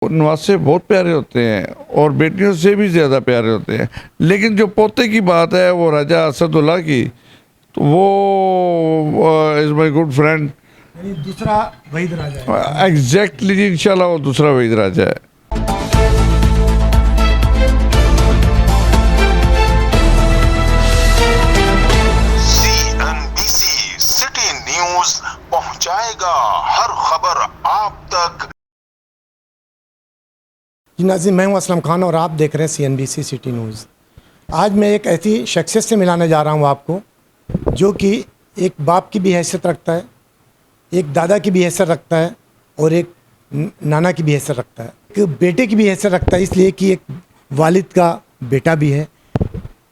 نواز سے بہت پیارے ہوتے ہیں اور بیٹیوں سے بھی زیادہ پیارے ہوتے ہیں، لیکن جو پوتے کی بات ہے وہ راجہ اسد اللہ کی، تو وہ از مائی گڈ فرینڈ. دوسرا وحید راجہ ہے. ایگزیکٹلی جی، انشاءاللہ وہ دوسرا وحید راجہ ہے. CNBC سٹی نیوز پہنچائے گا ہر خبر آپ تک. جی ناظرین، میں ہوں اسلم خان اور آپ دیکھ رہے ہیں CNBC سٹی نیوز. آج میں ایک ایسی شخصیت سے ملانے جا رہا ہوں آپ کو جو کہ ایک باپ کی بھی حیثیت رکھتا ہے، ایک دادا کی بھی حیثیت رکھتا ہے اور ایک نانا کی بھی حیثیت رکھتا ہے، ایک بیٹے کی بھی حیثیت رکھتا ہے، اس لیے کہ ایک والد کا بیٹا بھی ہے.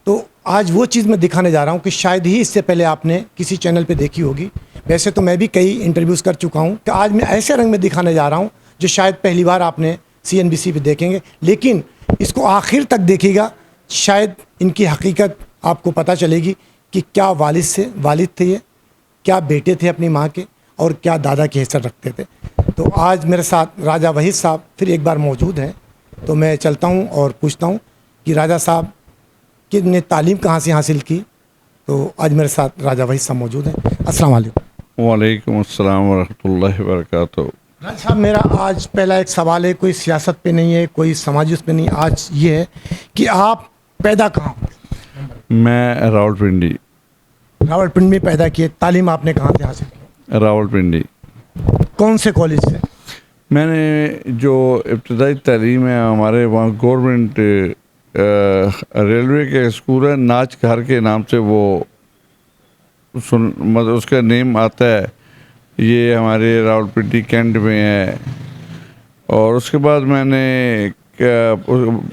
تو آج وہ چیز میں دکھانے جا رہا ہوں کہ شاید ہی اس سے پہلے آپ نے کسی چینل پہ دیکھی ہوگی. ویسے تو میں بھی کئی انٹرویوز کر چکا ہوں کہ آج میں ایسے رنگ میں دکھانے جا رہا ہوں جو شاید پہلی بار آپ نے CNBC پہ دیکھیں گے، لیکن اس کو آخر تک دیکھے گا، شاید ان کی حقیقت آپ کو پتہ چلے گی کہ کیا والد تھے یہ، کیا بیٹے تھے اپنی ماں کے، اور کیا دادا کی حیثیت رکھتے تھے. تو آج میرے ساتھ راجہ وحید صاحب پھر ایک بار موجود ہیں. تو میں چلتا ہوں اور پوچھتا ہوں کہ راجہ صاحب کہ نے تعلیم کہاں سے حاصل کی. تو آج میرے ساتھ راجہ وحید صاحب موجود ہیں. السلام علیکم. وعلیکم السلام ورحمۃ اللہ وبرکاتہ. راجہ صاحب، میرا آج پہلا ایک سوال ہے، کوئی سیاست پہ نہیں ہے، کوئی سماجی اس پہ نہیں. آج یہ ہے کہ آپ پیدا کہاں ہوئے؟ میں راولپنڈی. راولپنڈی میں پیدا کیے. تعلیم آپ نے کہاں سے حاصل کی؟ راولپنڈی. کون سے کالج سے؟ میں نے جو ابتدائی تعلیم ہے ہمارے وہاں گورنمنٹ ریلوے کے اسکول ہے، ناچ گھر کے نام سے وہ مطلب اس کا نیم آتا ہے، یہ ہمارے راولپنڈی کینٹ میں ہے. اور اس کے بعد میں نے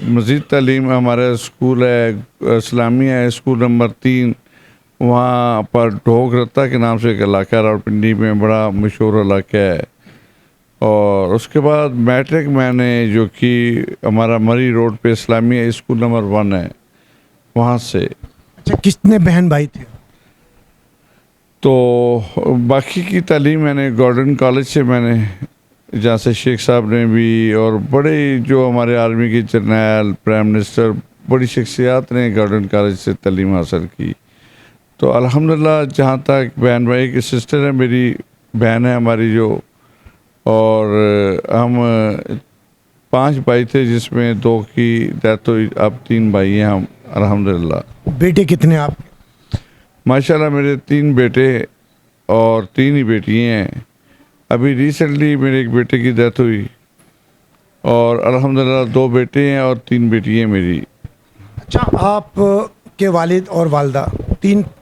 مزید تعلیم ہمارا اسکول ہے اسلامیہ اسکول نمبر 3، وہاں پر ڈھوک رتا کے نام سے ایک علاقہ راولپنڈی میں بڑا مشہور علاقہ ہے. اور اس کے بعد میٹرک میں نے جو کہ ہمارا مری روڈ پہ اسلامیہ اسکول نمبر 1 ہے وہاں سے. اچھا، کتنے بہن بھائی تھے؟ تو باقی کی تعلیم میں نے گورڈن کالج سے میں نے، جہاں سے شیخ صاحب نے بھی اور بڑے جو ہمارے آرمی کے جرنیل، پرائم منسٹر، بڑی شخصیات نے گورڈن کالج سے تعلیم حاصل کی. تو الحمدللہ جہاں تک بہن بھائی کی سسٹر ہے، میری بہن ہے ہماری جو، اور ہم 5 بھائی تھے جس میں 2 کی ڈیتھ ہوئی، اب 3 بھائی ہیں ہم الحمدللہ. بیٹے کتنے آپ کے؟ ماشاءاللہ میرے 3 بیٹے اور 3 ہی بیٹی ہیں. ابھی ریسنٹلی میرے ایک بیٹے کی ڈیتھ ہوئی، اور الحمدللہ 2 بیٹے ہیں اور 3 بیٹی ہیں میری. اچھا، آپ کے والد اور والدہ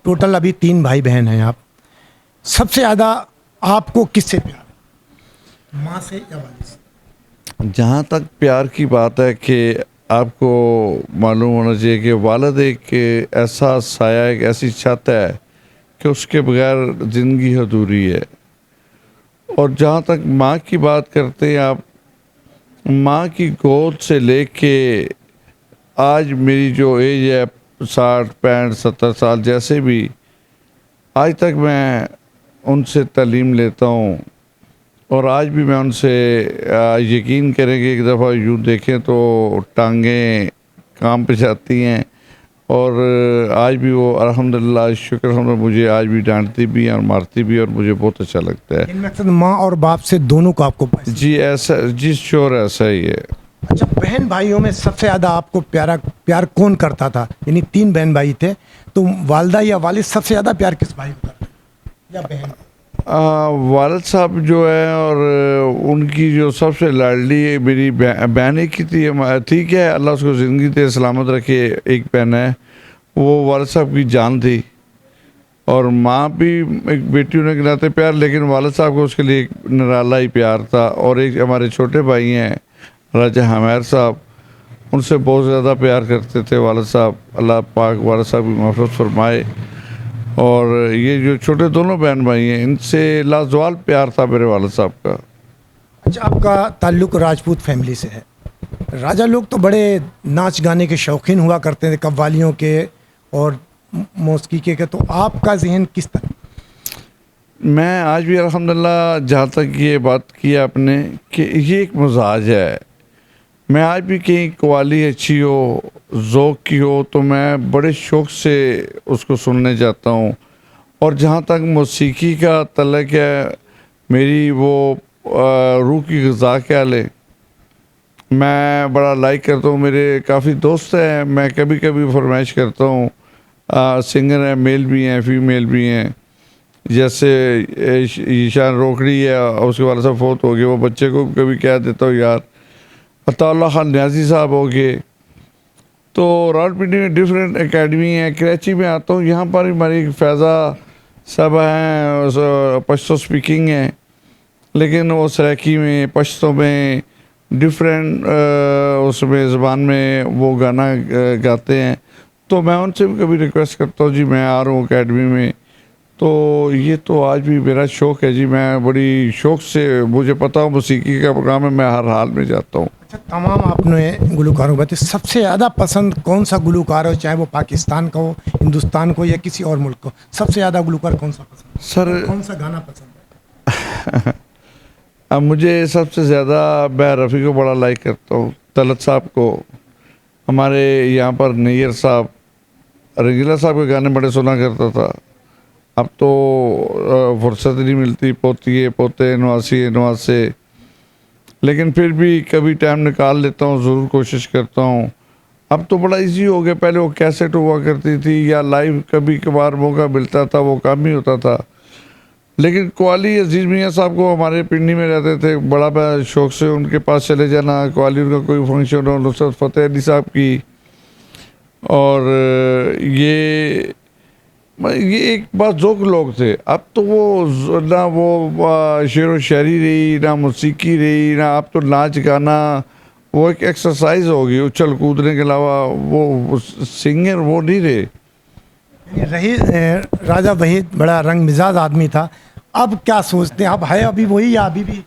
ٹوٹل ابھی 3 بھائی بہن ہیں آپ. سب سے زیادہ آپ کو کس سے پیار، ماں سے یا والد سے؟ جہاں تک پیار کی بات ہے کہ آپ کو معلوم ہونا چاہیے کہ والد ایک ایسا سایہ، ایک ایسی چھت ہے کہ اس کے بغیر زندگی ادھوری ہے. اور جہاں تک ماں کی بات کرتے ہیں آپ، ماں کی گود سے لے کے آج میری جو ایج ہے 60 65 70 سال، جیسے بھی آج تک میں ان سے تعلیم لیتا ہوں. اور آج بھی میں ان سے یقین کریں کہ ایک دفعہ یوں دیکھیں تو ٹانگیں کام پہ جاتی ہیں. اور آج بھی وہ الحمدللہ شکر الحمدللہ مجھے آج بھی ڈانٹتی بھی ہیں اور مارتی بھی، اور مجھے بہت اچھا لگتا ہے. ان میں اکثر ماں اور باپ سے دونوں کو آپ کو پسند؟ جی ایسا، جی شور ایسا ہی ہے. اچھا، بہن بھائیوں میں سب سے زیادہ آپ کو پیار کون کرتا تھا؟ یعنی 3 بہن بھائی تھے، تو والدہ یا والد سب سے زیادہ پیار کس بھائی کو کرتے یا بہن؟ والد صاحب جو ہے، اور ان کی جو سب سے لاڈلی میری بہن ایک کی تھی. ٹھیک ہے، اللہ اس کو زندگی دے سلامت رکھے. ایک بہن ہے، وہ والد صاحب کی جان تھی. اور ماں بھی ایک بیٹی ہونے کے ناطے پیار، لیکن والد صاحب کو اس کے لیے ایک نرالا ہی پیار تھا. اور ایک ہمارے چھوٹے بھائی ہیں راجہ حمیر صاحب، ان سے بہت زیادہ پیار کرتے تھے والد صاحب. اللہ پاک والد صاحب کی محفوظ فرمائے. اور یہ جو چھوٹے دونوں بہن بھائی ہیں، ان سے لازوال پیار تھا میرے والد صاحب کا. اچھا، آپ کا تعلق راجپوت فیملی سے ہے. راجہ لوگ تو بڑے ناچ گانے کے شوقین ہوا کرتے تھے، قوالیوں کے اور موسیقی کے. تو آپ کا ذہن کس طرح؟ میں آج بھی الحمدللہ جہاں تک یہ بات کی آپ نے کہ یہ ایک مزاج ہے میں آج بھی کہیں قوالی اچھی ہو، ذوق کی ہو، تو میں بڑے شوق سے اس کو سننے جاتا ہوں. اور جہاں تک موسیقی کا تعلق ہے، میری وہ روح کی غذا کہہ لے، میں بڑا لائک کرتا ہوں. میرے کافی دوست ہیں، میں کبھی کبھی فرمائش کرتا ہوں. سنگر ہیں، میل بھی ہیں، فیمیل بھی ہیں. جیسے ایشان روکڑی ہے، اس کے والد صاحب فوت ہو گئے، وہ بچے کو کبھی کہہ دیتا ہوں یار. عطا اللہ خان نیازی صاحب ہو گئے. تو راولپنڈی میں ڈفرینٹ اکیڈمی ہیں. کراچی میں آتا ہوں، یہاں پر ہماری فیضہ صاحبہ ہیں، پشتو سپیکنگ ہیں، لیکن وہ سریکی میں، پشتو میں، ڈفرینٹ اس میں زبان میں وہ گانا گاتے ہیں. تو میں ان سے بھی کبھی ریکویسٹ کرتا ہوں جی میں آ رہا ہوں اکیڈمی میں. تو یہ تو آج بھی میرا شوق ہے جی. میں بڑی شوق سے، مجھے پتا ہو موسیقی کا پروگرام ہے، میں ہر حال میں جاتا ہوں. اچھا، تمام آپ نے گلوکاروں بتائے، سب سے زیادہ پسند کون سا گلوکار ہو، چاہے وہ پاکستان کا ہو، ہندوستان کو، یا کسی اور ملک کو؟ سب سے زیادہ گلوکار کون سا پسند ہے؟ سر کون سا گانا پسند ہے؟ اب مجھے سب سے زیادہ میں رفیع کو بڑا لائک کرتا ہوں، طلعت صاحب کو. ہمارے یہاں پر نیئر صاحب، رنگیلا صاحب کے گانے بڑے سنا کرتا تھا. اب تو فرصت نہیں ملتی، پوتی ہے، پوتے، نواسی، نواسے، لیکن پھر بھی کبھی ٹائم نکال لیتا ہوں، ضرور کوشش کرتا ہوں. اب تو بڑا ایزی ہو گیا، پہلے وہ کیسٹ ہوا کرتی تھی یا لائیو کبھی کبھار موقع ملتا تھا، وہ کام ہی ہوتا تھا. لیکن قوالی عزیز میاں صاحب کو، ہمارے پنڈی میں رہتے تھے، بڑا میں شوق سے ان کے پاس چلے جانا. قوالی ان کا کوئی فنکشن ہو، نصرت فتح علی صاحب کی. اور یہ ایک بات ذوق لوگ تھے. اب تو وہ نہ وہ شعر و شاعری رہی، نہ موسیقی رہی، نہ اب تو ناچ گانا، وہ ایک ایکسرسائز ہو گئی. اچھل کودنے کے علاوہ وہ سنگر وہ نہیں رہے. رہی راجہ وحید بڑا رنگ مزاج آدمی تھا. اب کیا سوچتے ہیں؟ اب ہے ابھی وہی، یا ابھی بھی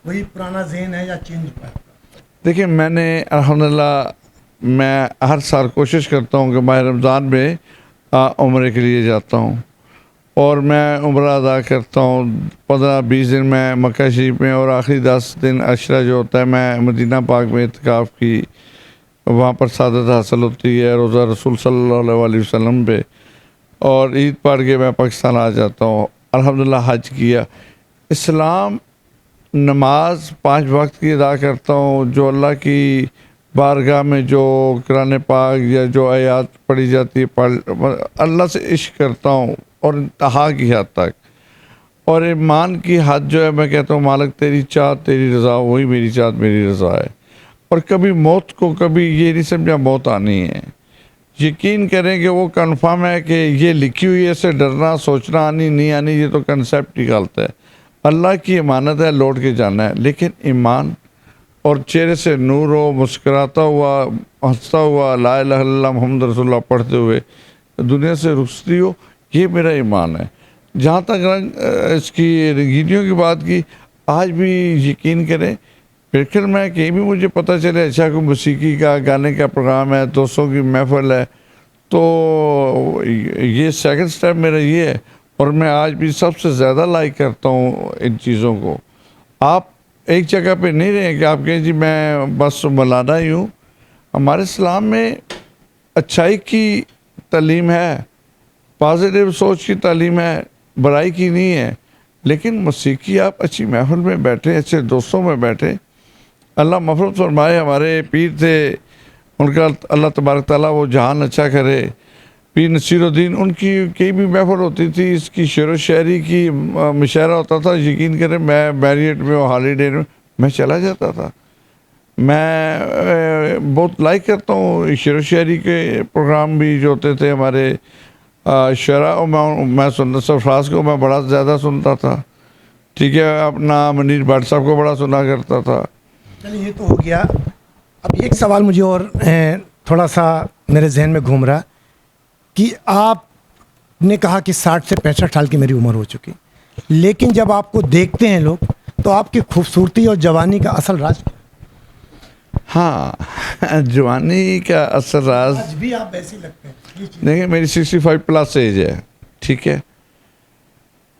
وہی پرانا ذہن ہے، یا چینج ہوا ہے؟ دیکھیں، میں نے الحمدللہ میں ہر سال کوشش کرتا ہوں کہ ماہ رمضان میں عمرے کے لیے جاتا ہوں، اور میں عمرہ ادا کرتا ہوں. 15-20 دن میں مکہ شریف میں، اور آخری 10 دن عشرہ جو ہوتا ہے میں مدینہ پاک میں اعتکاف کی، وہاں پر سعادت حاصل ہوتی ہے روزہ رسول صلی اللہ علیہ وسلم پہ. اور عید پڑھ کے میں پاکستان آ جاتا ہوں. الحمدللہ حج کیا. اسلام نماز 5 وقت کی ادا کرتا ہوں. جو اللہ کی بارگاہ میں جو قرآن پاک یا جو آیات پڑھی جاتی ہے اللہ سے عشق کرتا ہوں، اور انتہا کی حد تک. اور ایمان کی حد جو ہے، میں کہتا ہوں مالک تیری چاہت تیری رضا، وہی میری چاہت میری رضا ہے. اور کبھی موت کو کبھی یہ نہیں سمجھا موت آنی ہے. یقین کریں کہ وہ کنفرم ہے کہ یہ لکھی ہوئی ہے، سے ڈرنا سوچنا آنی نہیں آنی، یہ تو کنسیپٹ نکالتا ہے. اللہ کی امانت ہے، لوٹ کے جانا ہے. لیکن ایمان اور چہرے سے نور ہو، مسکراتا ہوا، ہنستا ہوا، لا الہ الا اللہ محمد رسول اللہ پڑھتے ہوئے دنیا سے رخصتی ہو، یہ میرا ایمان ہے. جہاں تک اس کی رنگینیوں کی بات کی، آج بھی یقین کریں بالکل میں کہیں بھی مجھے پتہ چلے اچھا کوئی موسیقی کا گانے کا پروگرام ہے، دوستوں کی محفل ہے، تو یہ سیکنڈ سٹیپ میرا یہ ہے. اور میں آج بھی سب سے زیادہ لائک کرتا ہوں ان چیزوں کو. آپ ایک جگہ پہ نہیں رہیں کہ آپ کہیں جی میں بس مولانا ہی ہوں. ہمارے اسلام میں اچھائی کی تعلیم ہے، پازیٹیو سوچ کی تعلیم ہے، برائی کی نہیں ہے. لیکن موسیقی آپ اچھی محفل میں بیٹھے، اچھے دوستوں میں بیٹھے. اللہ مغفرت فرمائے، ہمارے پیر تھے، ان کا اللہ تبارک تعالیٰ وہ جہان اچھا کرے، پیر نصیر الدین. ان کی کئی بھی محفل ہوتی تھی، اس کی شعر و شاعری کی مشاعرہ ہوتا تھا. یقین کریں میں میریٹ میں اور ہالیڈے میں چلا جاتا تھا. میں بہت لائک کرتا ہوں شعر و شاعری کے پروگرام بھی جو ہوتے تھے ہمارے شعراء. میں سنتا سرفراز کو میں بڑا زیادہ سنتا تھا، ٹھیک ہے، اپنا منیر بھٹ صاحب کو بڑا سنا کرتا تھا. چلیے یہ تو ہو گیا. اب ایک سوال مجھے اور تھوڑا سا میرے ذہن میں گھوم رہا کہ آپ نے کہا کہ 60 سے 65 سال کی میری عمر ہو چکی، لیکن جب آپ کو دیکھتے ہیں لوگ تو آپ کی خوبصورتی اور جوانی کا اصل راز کیا ہے؟ ہاں، جوانی کا اثر راز آج بھی آپ ایسے لگتے ہیں. دیکھیں میری 65 پلس ایج ہے، ٹھیک ہے.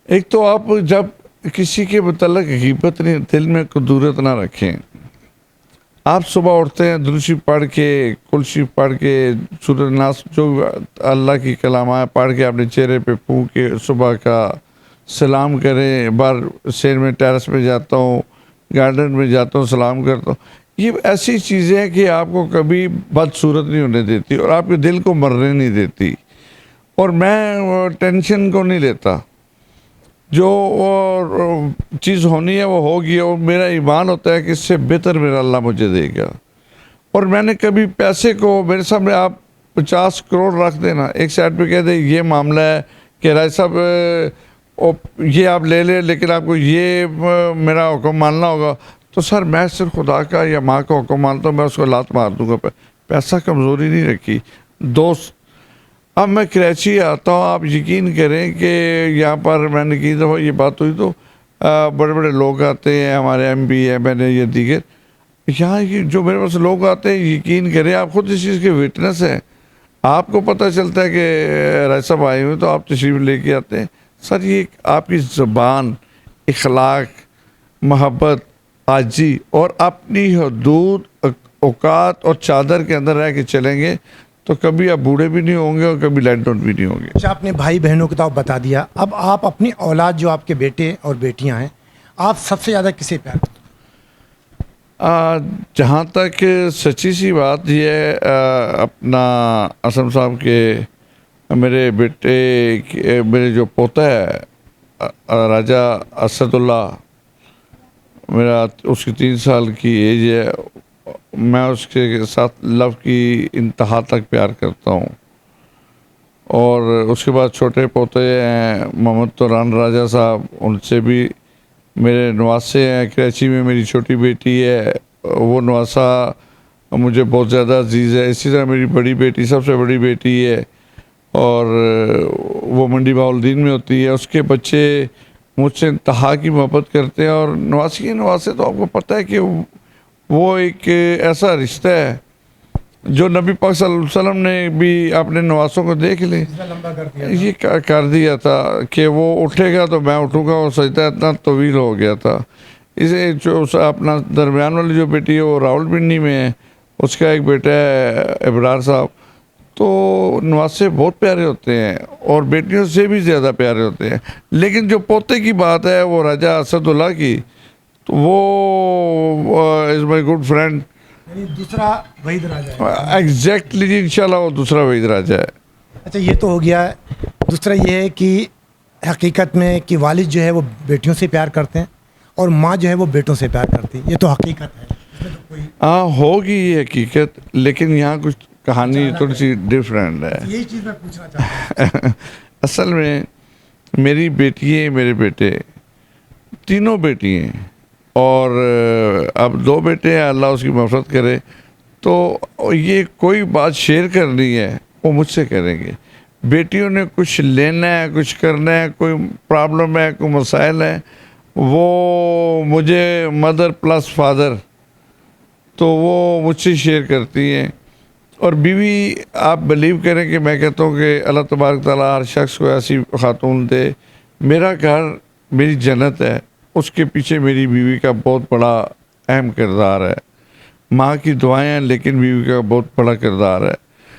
ایک تو آپ جب کسی کے متعلق غیبت نہیں، دل میں کدورت نہ رکھیں. آپ صبح اٹھتے ہیں درود شریف پڑھ کے کل شریف پڑھ کے سورۃ ناس جو اللہ کی کلامات پڑھ کے اپنے چہرے پہ پھونک کے صبح کا سلام کریں. باہر شہر میں ٹیرس پہ جاتا ہوں, گارڈن میں جاتا ہوں, سلام کرتا ہوں. یہ ایسی چیزیں ہیں کہ آپ کو کبھی بدصورت نہیں ہونے دیتی اور آپ کے دل کو مرنے نہیں دیتی. اور میں ٹینشن کو نہیں لیتا, جو چیز ہونی ہے وہ ہوگی, اور میرا ایمان ہوتا ہے کہ اس سے بہتر میرا اللہ مجھے دے گا. اور میں نے کبھی پیسے کو, میرے سامنے آپ 50 کروڑ رکھ دینا, ایک سائڈ پہ کہہ دیں یہ معاملہ ہے کہ رائے صاحب یہ آپ لے لیں لیکن آپ کو یہ میرا حکم ماننا ہوگا, تو سر میں صرف خدا کا یا ماں کا حکم مانتا ہوں, میں اس کو لات مار دوں گا. پیسہ کمزوری نہیں رکھی دوست. اب میں کراچی آتا ہوں, آپ یقین کریں کہ یہاں پر میں نے کی دفعہ یہ بات ہوئی تو بڑے بڑے لوگ آتے ہیں, ہمارے M P M L A یا دیگر, یہاں کی جو میرے پاس لوگ آتے ہیں, یقین کریں آپ خود اس چیز کے وٹنس ہیں, آپ کو پتہ چلتا ہے کہ رائے صاحب آئے ہوئے تو آپ تشریف لے کے آتے ہیں. سر یہ آپ کی زبان, اخلاق, محبت, عاجزی اور اپنی حدود, اوقات اور چادر کے اندر رہ کے چلیں گے تو کبھی آپ بوڑھے بھی نہیں ہوں گے اور کبھی لیٹ ڈاؤن بھی نہیں ہوں گے. اچھا, آپ نے بھائی بہنوں کو تو آپ بتا دیا, اب آپ اپنی اولاد جو آپ کے بیٹے اور بیٹیاں ہیں, آپ سب سے زیادہ کسے پیار کرتے ہیں؟ جہاں تک سچی سی بات یہ ہے, اپنا اسم صاحب کے میرے بیٹے, میرے جو پوتا ہے راجہ اسد اللہ, میرا اس کی 3 سال کی ایج ہے, میں اس کے ساتھ لو کی انتہا تک پیار کرتا ہوں. اور اس کے بعد چھوٹے پوتے ہیں محمد توران راجہ صاحب, ان سے بھی میرے نواسے ہیں. کراچی میں میری چھوٹی بیٹی ہے, وہ نواسا مجھے بہت زیادہ عزیز ہے. اسی طرح میری بڑی بیٹی, سب سے بڑی بیٹی ہے, اور وہ منڈی بہاؤالدین میں ہوتی ہے. اس کے بچے مجھ سے انتہا کی محبت کرتے ہیں. اور نواسے تو آپ کو پتہ ہے کہ وہ ایک ایسا رشتہ ہے جو نبی پاک صلی اللہ علیہ وسلم نے بھی اپنے نواسوں کو دیکھ لیں یہ کر دیا تھا کہ وہ اٹھے گا تو میں اٹھوں گا. وہ سجدہ اتنا طویل ہو گیا تھا. اسے جو اپنا درمیان والی جو بیٹی ہے وہ راول پنڈی میں ہے, اس کا ایک بیٹا ہے ابرار صاحب. تو نواسے بہت پیارے ہوتے ہیں اور بیٹیوں سے بھی زیادہ پیارے ہوتے ہیں. لیکن جو پوتے کی بات ہے وہ راجہ اسد اللہ کی, تو وہ از مائی گڈ فرینڈ, یعنی دوسرا وحید راجہ ہے. ایگزیکٹلی انشاءاللہ وہ دوسرا وحید راجہ ہے. اچھا, یہ تو ہو گیا. دوسرا یہ ہے کہ حقیقت میں کہ والد جو ہے وہ بیٹیوں سے پیار کرتے ہیں اور ماں جو ہے وہ بیٹوں سے پیار کرتی ہے, یہ تو حقیقت ہے. اس میں تو کوئی ہاں ہوگی یہ حقیقت, لیکن یہاں کچھ کہانی تھوڑی سی ڈفرینٹ ہے. یہی چیز میں پوچھنا چاہتا ہوں. اصل میں میری بیٹی ہے, میرے بیٹے, تینوں بیٹی ہیں, اور اب 2 بیٹے ہیں, اللہ اس کی مغفرت کرے. تو یہ کوئی بات شیئر کرنی ہے وہ مجھ سے کریں گے. بیٹیوں نے کچھ لینا ہے, کچھ کرنا ہے, کوئی پرابلم ہے, کوئی مسائل ہیں, وہ مجھے مدر پلس فادر تو وہ مجھ سے شیئر کرتی ہیں. اور بیوی, آپ بلیو کریں کہ میں کہتا ہوں کہ اللہ تبارک تعالیٰ ہر شخص کو ایسی خاتون دے. میرا گھر میری جنت ہے, اس کے پیچھے میری بیوی کا بہت بڑا اہم کردار ہے. ماں کی دعائیں ہیں لیکن بیوی کا بہت بڑا کردار ہے.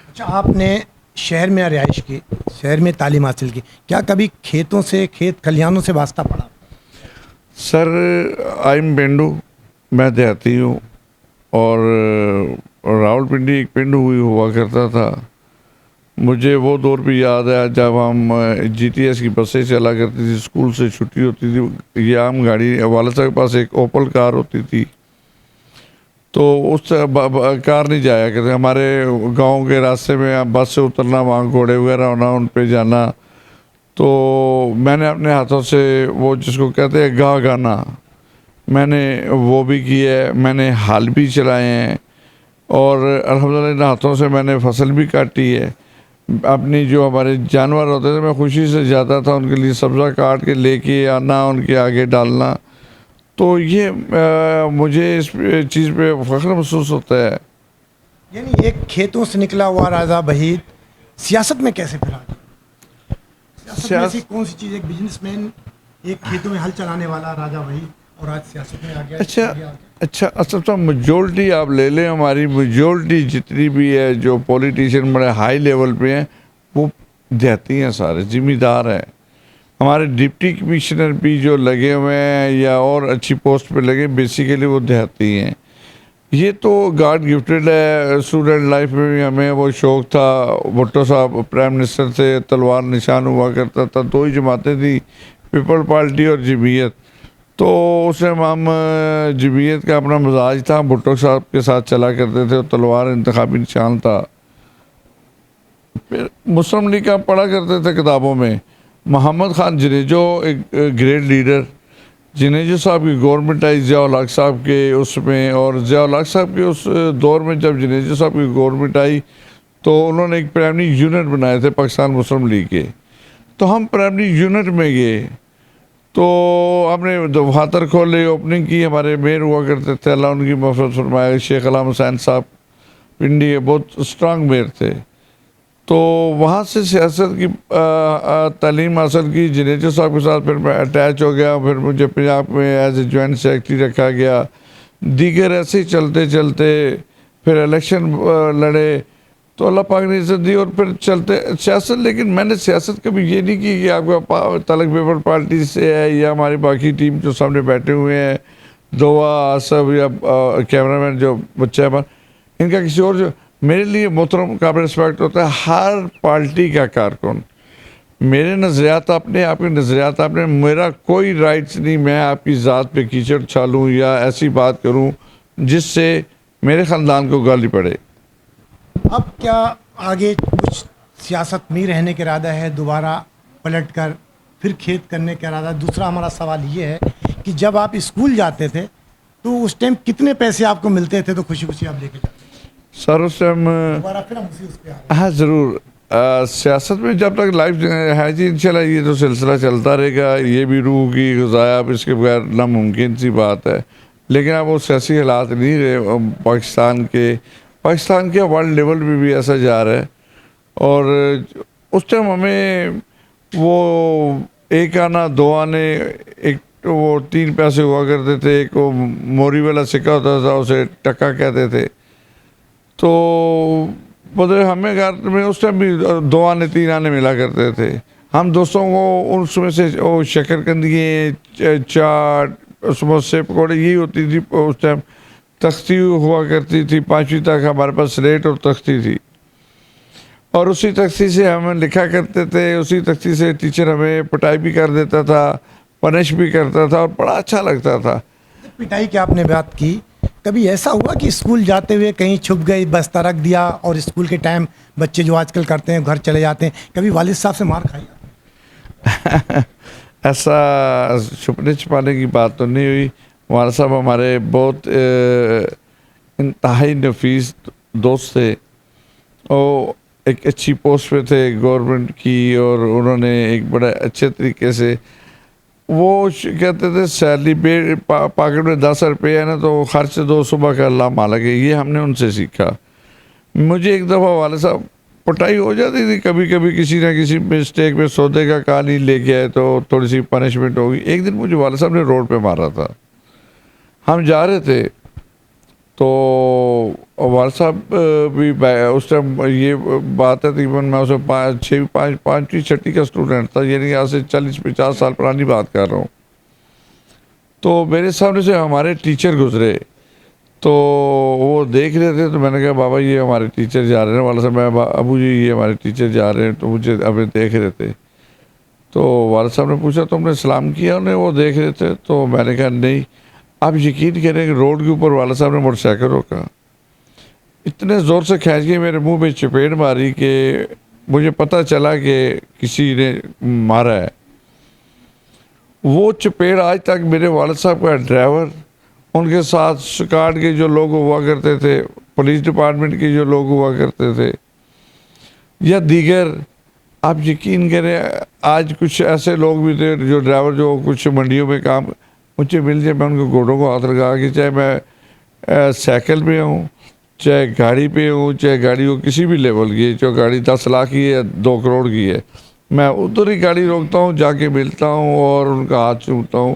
اچھا, آپ نے شہر میں رہائش کی, شہر میں تعلیم حاصل کی, کیا کبھی کھیتوں سے, کھیت کھلیانوں سے واسطہ پڑا؟ سر آئیم پینڈو, میں دیہاتی ہوں, اور راول پنڈی ایک پنڈ ہوا کرتا تھا. مجھے وہ دور بھی یاد ہے جب ہم جی ٹی ایس کی بسیں چلا کرتی تھی, اسکول سے چھٹی ہوتی تھی, یہ عام گاڑی, والد صاحب کے پاس ایک اوپل کار ہوتی تھی, تو اس سے کار نہیں جایا کرتے. ہمارے گاؤں کے راستے میں بس سے اترنا, وہاں گھوڑے وغیرہ ہونا, ان پہ جانا. تو میں نے اپنے ہاتھوں سے وہ جس کو کہتے ہیں گاہ گانا, میں نے وہ بھی کیا ہے. میں نے ہل بھی چلائے ہیں, اور الحمدللہ ان ہاتھوں سے میں نے فصل بھی کاٹی ہے. اپنی جو ہمارے جانور ہوتے تھے میں خوشی سے جاتا تھا ان کے لیے سبزہ کاٹ کے لے کے آنا, ان کے آگے ڈالنا. تو یہ مجھے اس چیز پہ فخر محسوس ہوتا ہے. یعنی ایک کھیتوں سے نکلا ہوا راجہ وحید سیاست میں کیسے پھرا؟ سیاست میں ایسی کون سی چیز, ایک بزنس مین, ایک کھیتوں میں ہل چلانے والا راجہ وحید, اور آج سیاست میں آ گیا. اچھا اصل میجورٹی آپ لے لیں, ہماری میجورٹی جتنی بھی ہے جو پولیٹیشین بڑے ہائی لیول پہ ہیں وہ دیہاتی ہیں, سارے ذمہ دار ہیں. ہمارے ڈپٹی کمشنر بھی جو لگے ہوئے ہیں یا اور اچھی پوسٹ پہ لگے, بیسیکلی وہ دیہاتی ہیں. یہ تو گاڈ گفٹڈ ہے. اسٹوڈنٹ لائف میں بھی ہمیں وہ شوق تھا. بھٹو صاحب پرائم منسٹر سے تلوار نشان ہوا کرتا تھا, 2 ہی جماعتیں تھیں, پیپل پارٹی اور جمعیت. تو اس میں ہم جمعیت کا اپنا مزاج تھا, بھٹو صاحب کے ساتھ چلا کرتے تھے, اور تلوار انتخابی نشان تھا. پھر مسلم لیگ کا پڑھا کرتے تھے کتابوں میں. محمد خان جنیجو ایک گریٹ لیڈر, جنیجو صاحب کی گورنمنٹ آئی ضیاء الحق صاحب کے اس میں, اور ضیاء الحق صاحب کے اس دور میں جب جنیجو صاحب کی گورنمنٹ آئی تو انہوں نے ایک پرائمری یونٹ بنائے تھے پاکستان مسلم لیگ کے. تو ہم پرائمری یونٹ میں گئے تو ہم نے دفاتر کھولے, اوپننگ کی. ہمارے میئر ہوا کرتے تھے, اللہ ان کی مغفرت فرمائے, شیخ علام حسین صاحب پنڈی کے, بہت اسٹرانگ میئر تھے. تو وہاں سے سیاست کی تعلیم حاصل کی. جنیجو صاحب کے ساتھ پھر میں اٹیچ ہو گیا. پھر مجھے پنجاب میں ایز اے جوائنٹ سیکرٹری رکھا گیا. دیگر ایسے ہی چلتے چلتے پھر الیکشن لڑے تو اللہ پاک نے عزت دی, اور پھر چلتے سیاست. لیکن میں نے سیاست کبھی یہ نہیں کی کہ آپ کا تعلق پیپل پارٹی سے ہے یا ہماری باقی ٹیم جو سامنے بیٹھے ہوئے ہیں, دعا آصف یا کیمرہ مین جو بچہ ہے ان کا کسی اور. جو میرے لیے محترم قابل رسپیکٹ ہوتا ہے ہر پارٹی کا کارکن. میرے نظریات آپ نے, آپ کے نظریات آپ نے, میرا کوئی رائٹس نہیں میں آپ کی ذات پہ کیچڑ چھالوں یا ایسی بات کروں جس سے میرے خاندان کو گالی پڑے. اب کیا آگے کچھ سیاست میں رہنے کا ارادہ ہے, دوبارہ پلٹ کر پھر کھیت کرنے کا ارادہ؟ دوسرا ہمارا سوال یہ ہے کہ جب آپ اسکول جاتے تھے تو اس ٹائم کتنے پیسے آپ کو ملتے تھے تو خوشی خوشی آپ لے کے جاتے تھے؟ سر اس ٹائم دوبارہ پھر ہم اس پہ ہاں ضرور. سیاست میں جب تک لائف ہے جی انشاءاللہ یہ تو سلسلہ چلتا رہے گا. یہ بھی روح کی غذا, اب اس کے بغیر ناممکن سی بات ہے. لیکن اب وہ سیاسی حالات نہیں رہے پاکستان کے ورلڈ لیول پہ بھی ایسا جا رہا ہے. اور اس ٹائم ہمیں وہ 1 آنا 2 آنے, ایک وہ 3 پیسے ہوا کرتے تھے, ایک وہ موری والا سکہ ہوتا تھا اسے ٹکا کہتے تھے. تو مطلب ہمیں گھر میں اس ٹائم بھی 2 آنے 3 آنے ملا کرتے تھے. ہم دوستوں کو اس میں سے وہ شکر کندیے, چاٹ, سموسے, پکوڑے یہی ہوتی تھی. اس ٹائم تختی ہوا کرتی تھی, 5ویں تک ہمارے پاس سلیٹ اور تختی تھی, اور اسی تختی سے ہم لکھا کرتے تھے. اسی تختی سے ٹیچر ہمیں پٹائی بھی کر دیتا تھا, پنش بھی کرتا تھا, اور بڑا اچھا لگتا تھا. پٹائی کی آپ نے بات کی, کبھی ایسا ہوا کہ اسکول جاتے ہوئے کہیں چھپ گئی, بستہ رکھ دیا, اور اسکول کے ٹائم بچے جو آج کل کرتے ہیں گھر چلے جاتے ہیں, کبھی والد صاحب سے مار کھائی؟ ایسا چھپنے چھپانے کی بات تو نہیں ہوئی. والد صاحب ہمارے بہت انتہائی نفیس دوست تھے. وہ ایک اچھی پوسٹ پہ تھے گورنمنٹ کی, اور انہوں نے ایک بڑے اچھے طریقے سے وہ کہتے تھے سیلری پاکٹ میں 10 روپے ہے نا تو خرچ دو, صبح کا اللہ مالک ہے. یہ ہم نے ان سے سیکھا. مجھے ایک دفعہ والد صاحب پٹائی ہو جاتی تھی کبھی کبھی, کسی نہ کسی مسٹیک میں سودے کا کہانی لے کے آئے تو تھوڑی سی پنشمنٹ ہوگی. ایک دن مجھے والد صاحب نے روڈ پہ مارا تھا. ہم جا رہے تھے تو والد صاحب بھی اس ٹائم, یہ بات ہے تقریباً میں اسے 5ویں 6ویں کا اسٹوڈنٹ تھا, یعنی آج سے 40-50 سال پرانی بات کر رہا ہوں. تو میرے سامنے سے ہمارے ٹیچر گزرے تو وہ دیکھ رہے تھے. تو میں نے کہا بابا یہ ہمارے ٹیچر جا رہے ہیں. والد صاحب, میں ابو جی یہ ہمارے ٹیچر جا رہے ہیں. تو مجھے ابھی دیکھ رہے تھے. تو والد صاحب نے پوچھا تم نے سلام کیا انہیں؟ وہ دیکھ رہے تھے. تو میں نے کہا نہیں. آپ یقین کریں کہ روڈ کے اوپر والد صاحب نے موٹر سائیکل روکا, اتنے زور سے کھینچ کے میرے منہ پہ چپیڑ ماری کہ مجھے پتہ چلا کہ کسی نے مارا ہے. وہ چپیڑ آج تک میرے والد صاحب کا ڈرائیور, ان کے ساتھ سکاٹ کے جو لوگ ہوا کرتے تھے, پولیس ڈپارٹمنٹ کے جو لوگ ہوا کرتے تھے, یا دیگر, آپ یقین کریں آج کچھ ایسے لوگ بھی تھے جو ڈرائیور جو کچھ منڈیوں میں کام مجھے مل جائے, میں ان کے گوڑوں کو ہاتھ لگا کے, چاہے میں سائیکل پہ ہوں, چاہے گاڑی پہ ہوں, چاہے گاڑی ہو کسی بھی لیول کی ہے, چاہے گاڑی 10 لاکھ کی ہے 2 کروڑ کی ہے, میں ادھر ہی گاڑی روکتا ہوں, جا کے ملتا ہوں اور ان کا ہاتھ چومتا ہوں.